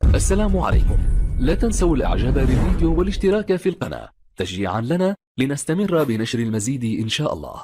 السلام عليكم. لا تنسوا الإعجاب بالفيديو والاشتراك في القناة تشجيعا لنا لنستمر بنشر المزيد إن شاء الله.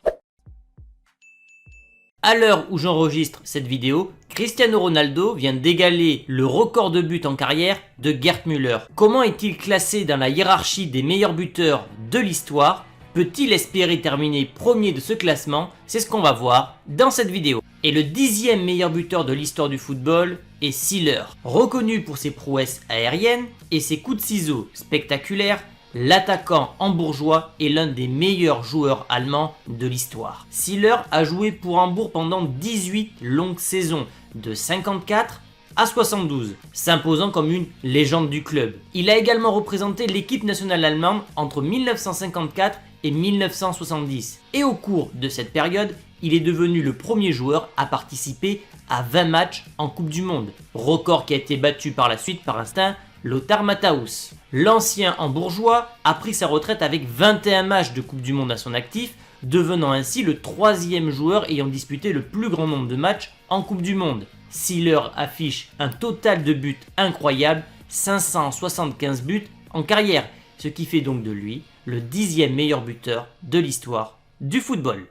À l'heure où j'enregistre cette vidéo, Cristiano Ronaldo vient d'égaler le record de buts en carrière de Gerd Müller. Comment est-il classé dans la hiérarchie des meilleurs buteurs de l'histoire? Peut-il espérer terminer premier de ce classement? C'est ce qu'on va voir dans cette vidéo. Et le 10e meilleur buteur de l'histoire du football est Siller. Reconnu pour ses prouesses aériennes et ses coups de ciseaux spectaculaires, l'attaquant hambourgeois est l'un des meilleurs joueurs allemands de l'histoire. Siller a joué pour Hambourg pendant 18 longues saisons, de 54 à 72, s'imposant comme une légende du club. Il a également représenté l'équipe nationale allemande entre 1954 et 1970. Et au cours de cette période, il est devenu le premier joueur à participer à 20 matchs en Coupe du Monde. Record qui a été battu par la suite par instinct Lothar Matthaus. L'ancien hambourgeois a pris sa retraite avec 21 matchs de Coupe du Monde à son actif, devenant ainsi le 3e joueur ayant disputé le plus grand nombre de matchs en Coupe du Monde. Siller affiche un total de buts incroyable, 575 buts en carrière, ce qui fait donc de lui le 10e meilleur buteur de l'histoire du football.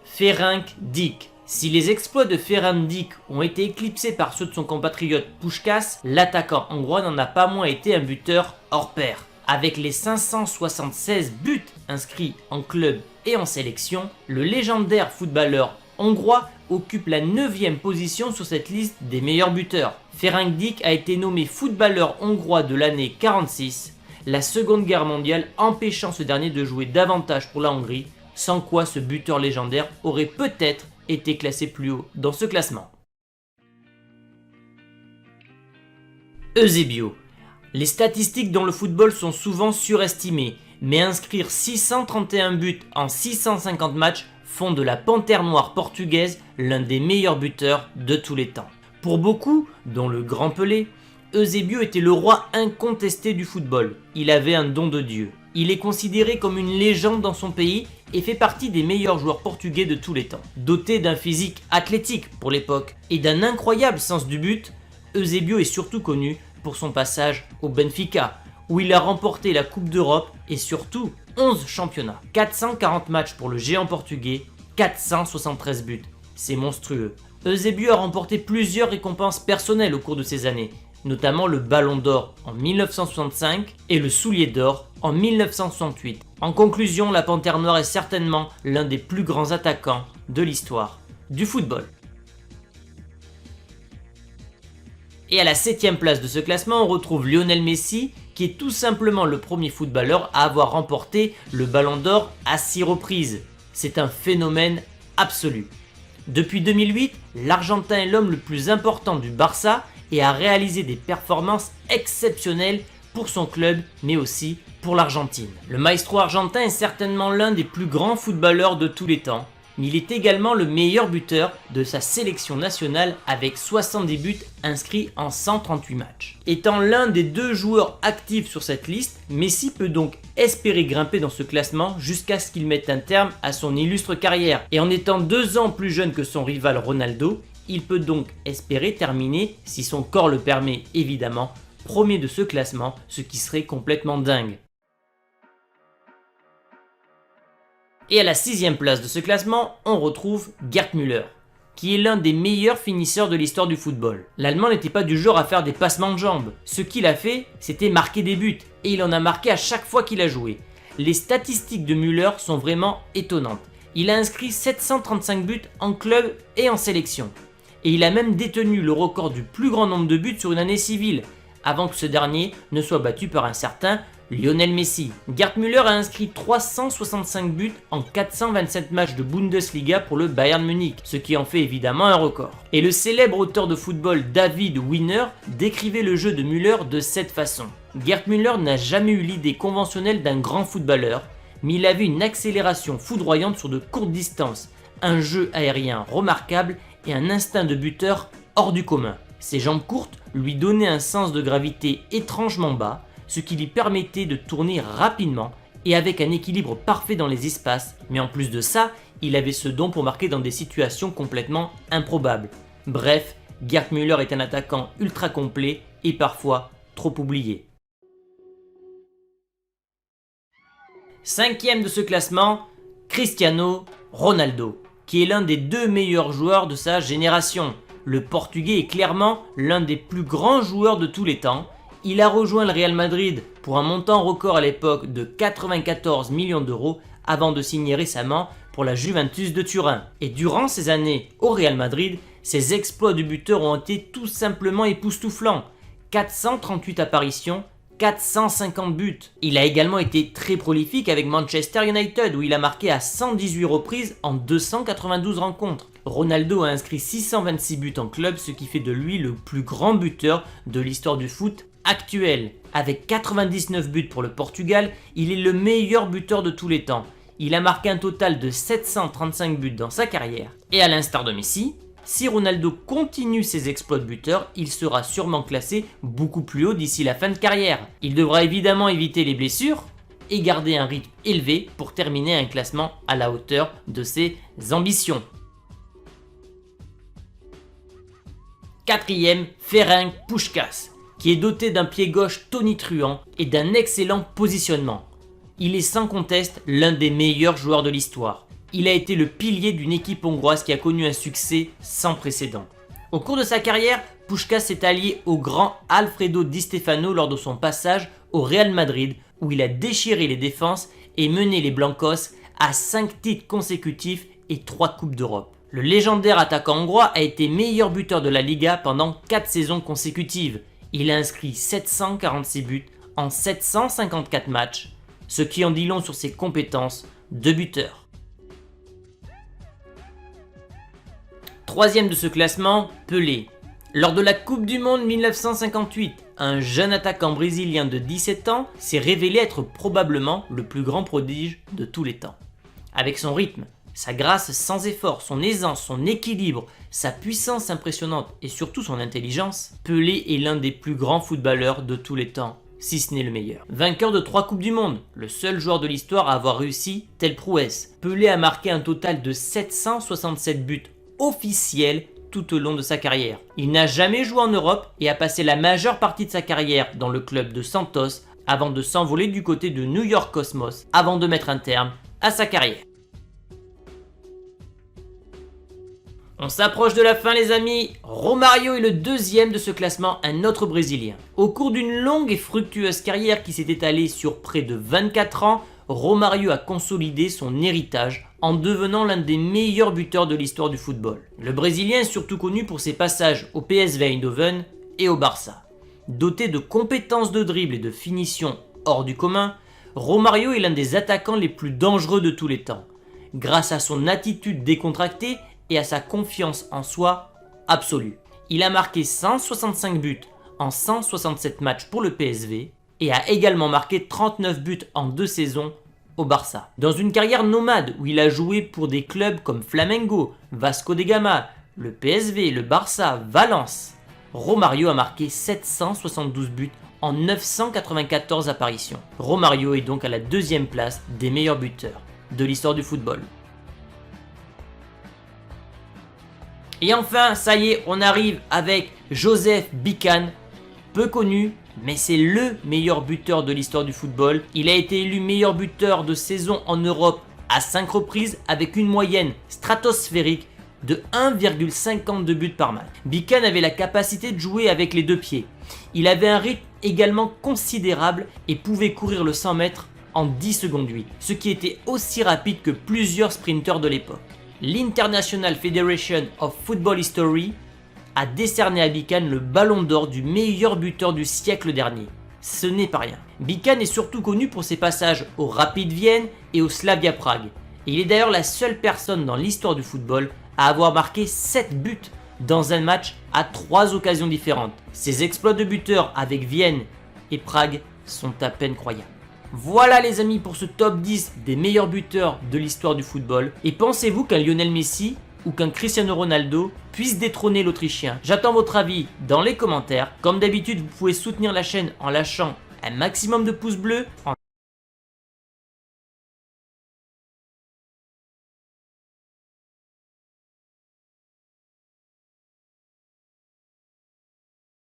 Ferenc Dík. Si les exploits de Ferenc Dík ont été éclipsés par ceux de son compatriote Puskás, l'attaquant hongrois n'en a pas moins été un buteur hors pair. Avec les 576 buts inscrits en club et en sélection, le légendaire footballeur hongrois occupe la 9e position sur cette liste des meilleurs buteurs. Ferenc Dík a été nommé footballeur hongrois de l'année 46, la Seconde Guerre mondiale empêchant ce dernier de jouer davantage pour la Hongrie, sans quoi ce buteur légendaire aurait peut-être été classé plus haut dans ce classement. Eusebio. Les statistiques dans le football sont souvent surestimées, mais inscrire 631 buts en 650 matchs font de la Panthère Noire portugaise l'un des meilleurs buteurs de tous les temps. Pour beaucoup, dont le grand Pelé, Eusebio était le roi incontesté du football. Il avait un don de Dieu. Il est considéré comme une légende dans son pays et fait partie des meilleurs joueurs portugais de tous les temps. Doté d'un physique athlétique pour l'époque et d'un incroyable sens du but, Eusebio est surtout connu pour son passage au Benfica, où il a remporté la Coupe d'Europe et surtout 11 championnats. 440 matchs pour le géant portugais, 473 buts. C'est monstrueux. Eusebio a remporté plusieurs récompenses personnelles au cours de ces années, notamment le Ballon d'Or en 1965 et le Soulier d'Or en 1968. En conclusion, la Panthère Noire est certainement l'un des plus grands attaquants de l'histoire du football. Et à la 7e place de ce classement, on retrouve Lionel Messi, qui est tout simplement le premier footballeur à avoir remporté le Ballon d'Or à 6 reprises. C'est un phénomène absolu. Depuis 2008, l'Argentin est l'homme le plus important du Barça et a réalisé des performances exceptionnelles pour son club, mais aussi pour l'Argentine. Le maestro argentin est certainement l'un des plus grands footballeurs de tous les temps, mais il est également le meilleur buteur de sa sélection nationale avec 70 buts inscrits en 138 matchs. Étant l'un des 2 joueurs actifs sur cette liste, Messi peut donc espérer grimper dans ce classement jusqu'à ce qu'il mette un terme à son illustre carrière. Et en étant 2 ans plus jeune que son rival Ronaldo, il peut donc espérer terminer, si son corps le permet évidemment, premier de ce classement, ce qui serait complètement dingue. Et à la 6e place de ce classement, on retrouve Gerd Müller, qui est l'un des meilleurs finisseurs de l'histoire du football. L'Allemand n'était pas du genre à faire des passements de jambes. Ce qu'il a fait, c'était marquer des buts, et il en a marqué à chaque fois qu'il a joué. Les statistiques de Müller sont vraiment étonnantes. Il a inscrit 735 buts en club et en sélection. Et il a même détenu le record du plus grand nombre de buts sur une année civile, avant que ce dernier ne soit battu par un certain Lionel Messi. Gerd Müller a inscrit 365 buts en 427 matchs de Bundesliga pour le Bayern Munich, ce qui en fait évidemment un record. Et le célèbre auteur de football David Wiener décrivait le jeu de Müller de cette façon. Gerd Müller n'a jamais eu l'idée conventionnelle d'un grand footballeur, mais il avait une accélération foudroyante sur de courtes distances, un jeu aérien remarquable et un instinct de buteur hors du commun. Ses jambes courtes lui donnaient un sens de gravité étrangement bas, ce qui lui permettait de tourner rapidement et avec un équilibre parfait dans les espaces, mais en plus de ça, il avait ce don pour marquer dans des situations complètement improbables. Bref, Gerd Müller est un attaquant ultra complet et parfois trop oublié. 5e de ce classement, Cristiano Ronaldo, qui est l'un des 2 meilleurs joueurs de sa génération. Le Portugais est clairement l'un des plus grands joueurs de tous les temps. Il a rejoint le Real Madrid pour un montant record à l'époque de 94 millions d'euros avant de signer récemment pour la Juventus de Turin. Et durant ces années au Real Madrid, ses exploits de buteur ont été tout simplement époustouflants. 438 apparitions, 450 buts. Il a également été très prolifique avec Manchester United où il a marqué à 118 reprises en 292 rencontres. Ronaldo a inscrit 626 buts en club, ce qui fait de lui le plus grand buteur de l'histoire du foot actuel. Avec 99 buts pour le Portugal, il est le meilleur buteur de tous les temps. Il a marqué un total de 735 buts dans sa carrière. Et à l'instar de Messi, si Ronaldo continue ses exploits de buteur, il sera sûrement classé beaucoup plus haut d'ici la fin de carrière. Il devra évidemment éviter les blessures et garder un rythme élevé pour terminer un classement à la hauteur de ses ambitions. 4e, Ferenc Puskás, qui est doté d'un pied gauche tonitruant et d'un excellent positionnement. Il est sans conteste l'un des meilleurs joueurs de l'histoire. Il a été le pilier d'une équipe hongroise qui a connu un succès sans précédent. Au cours de sa carrière, Puskás s'est allié au grand Alfredo Di Stefano lors de son passage au Real Madrid où il a déchiré les défenses et mené les Blancos à 5 titres consécutifs et 3 Coupes d'Europe. Le légendaire attaquant hongrois a été meilleur buteur de la Liga pendant 4 saisons consécutives. Il a inscrit 746 buts en 754 matchs, ce qui en dit long sur ses compétences de buteur. 3e de ce classement, Pelé. Lors de la Coupe du Monde 1958, un jeune attaquant brésilien de 17 ans s'est révélé être probablement le plus grand prodige de tous les temps. Avec son rythme, sa grâce sans effort, son aisance, son équilibre, sa puissance impressionnante et surtout son intelligence, Pelé est l'un des plus grands footballeurs de tous les temps, si ce n'est le meilleur. Vainqueur de 3 Coupes du Monde, le seul joueur de l'histoire à avoir réussi telle prouesse, Pelé a marqué un total de 767 buts officiels tout au long de sa carrière. Il n'a jamais joué en Europe et a passé la majeure partie de sa carrière dans le club de Santos avant de s'envoler du côté de New York Cosmos avant de mettre un terme à sa carrière. On s'approche de la fin les amis, Romario est le 2e de ce classement, un autre Brésilien. Au cours d'une longue et fructueuse carrière qui s'est étalée sur près de 24 ans, Romario a consolidé son héritage en devenant l'un des meilleurs buteurs de l'histoire du football. Le Brésilien est surtout connu pour ses passages au PSV Eindhoven et au Barça. Doté de compétences de dribble et de finition hors du commun, Romario est l'un des attaquants les plus dangereux de tous les temps, grâce à son attitude décontractée et à sa confiance en soi absolue. Il a marqué 165 buts en 167 matchs pour le PSV et a également marqué 39 buts en 2 saisons au Barça. Dans une carrière nomade où il a joué pour des clubs comme Flamengo, Vasco da Gama, le PSV, le Barça, Valence, Romario a marqué 772 buts en 994 apparitions. Romario est donc à la 2e place des meilleurs buteurs de l'histoire du football. Et enfin, ça y est, on arrive avec Joseph Bican, peu connu, mais c'est le meilleur buteur de l'histoire du football. Il a été élu meilleur buteur de saison en Europe à 5 reprises avec une moyenne stratosphérique de 1,52 buts par match. Bican avait la capacité de jouer avec les 2 pieds. Il avait un rythme également considérable et pouvait courir le 100 mètres en 10 secondes 8, ce qui était aussi rapide que plusieurs sprinteurs de l'époque. L'International Federation of Football History a décerné à Bican le ballon d'or du meilleur buteur du siècle dernier. Ce n'est pas rien. Bican est surtout connu pour ses passages au Rapid Vienne et au Slavia Prague. Et il est d'ailleurs la seule personne dans l'histoire du football à avoir marqué 7 buts dans un match à 3 occasions différentes. Ses exploits de buteur avec Vienne et Prague sont à peine croyables. Voilà les amis pour ce top 10 des meilleurs buteurs de l'histoire du football. Et pensez-vous qu'un Lionel Messi ou qu'un Cristiano Ronaldo puisse détrôner l'Autrichien? J'attends votre avis dans les commentaires. Comme d'habitude, vous pouvez soutenir la chaîne en lâchant un maximum de pouces bleus, en